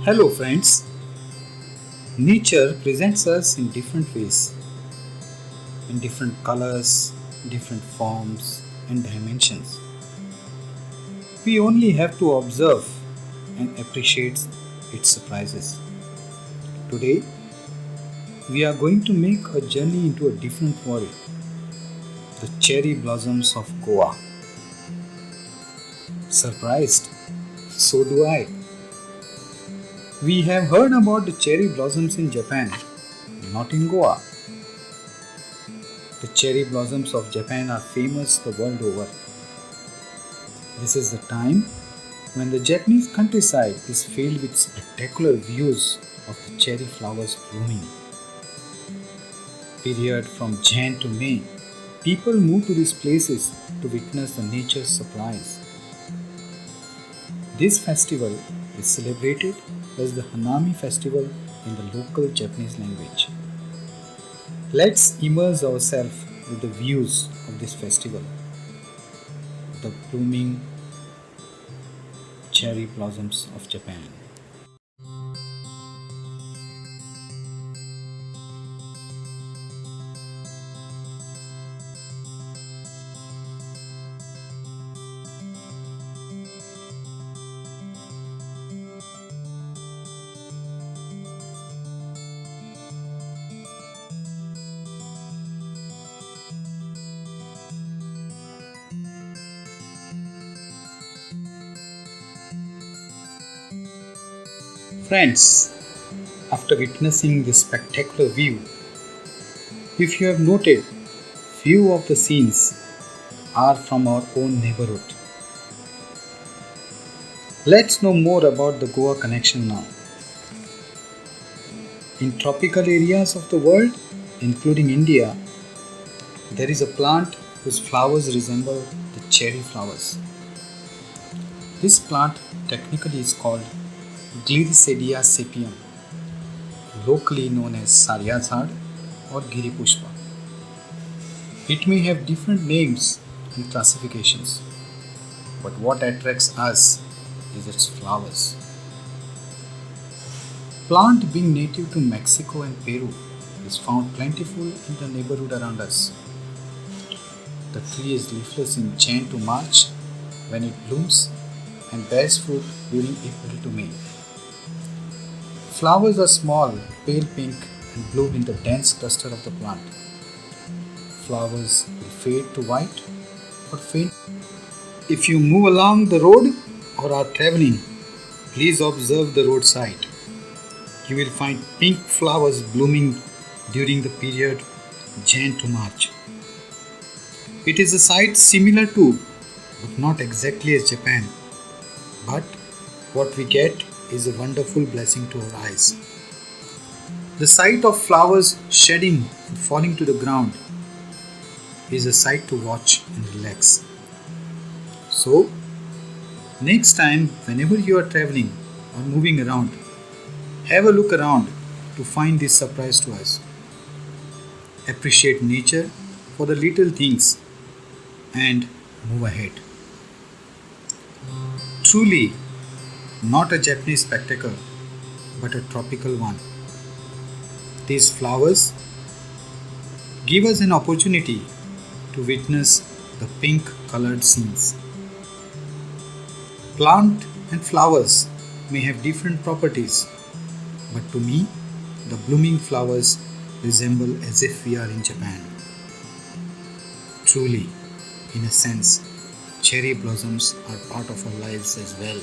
Hello, friends. Nature presents us in different ways, in different colors, different forms, and dimensions. We only have to observe and appreciate its surprises. Today, we are going to make a journey into a different world, the cherry blossoms of Goa. Surprised? So do I. We have heard about the cherry blossoms in Japan, not in Goa. The cherry blossoms of Japan are famous the world over. This is the time when the Japanese countryside is filled with spectacular views of the cherry flowers blooming. Period from Jan to May, people move to these places to witness the nature's surprise. This festival is celebrated as the Hanami festival in the local Japanese language. Let's immerse ourselves with the views of this festival. The blooming cherry blossoms of Japan. Friends, after witnessing this spectacular view, if you have noted, few of the scenes are from our own neighborhood. Let's know more about the Goa connection now. In tropical areas of the world, including India, there is a plant whose flowers resemble the cherry flowers. This plant technically is called Gliricidia sepium, locally known as Saryazhad or Giripushpa. It may have different names and classifications, but what attracts us is its flowers. Plant being native to Mexico and Peru is found plentiful in the neighborhood around us. The tree is leafless in Jan to March when it blooms and bears fruit during April to May. Flowers are small, pale pink and bloom in the dense cluster of the plant. Flowers will fade to white or faint. If you move along the road or are traveling, please observe the roadside. You will find pink flowers blooming during the period Jan to March. It is a sight similar to, but not exactly as Japan. But what we get is a wonderful blessing to our eyes. The sight of flowers shedding and falling to the ground is a sight to watch and relax. So, next time whenever you are traveling or moving around, have a look around to find this surprise to us. Appreciate nature for the little things and move ahead. Truly, not a Japanese spectacle, but a tropical one. These flowers give us an opportunity to witness the pink colored scenes. Plant and flowers may have different properties, but to me, the blooming flowers resemble as if we are in Japan. Truly, in a sense, cherry blossoms are part of our lives as well.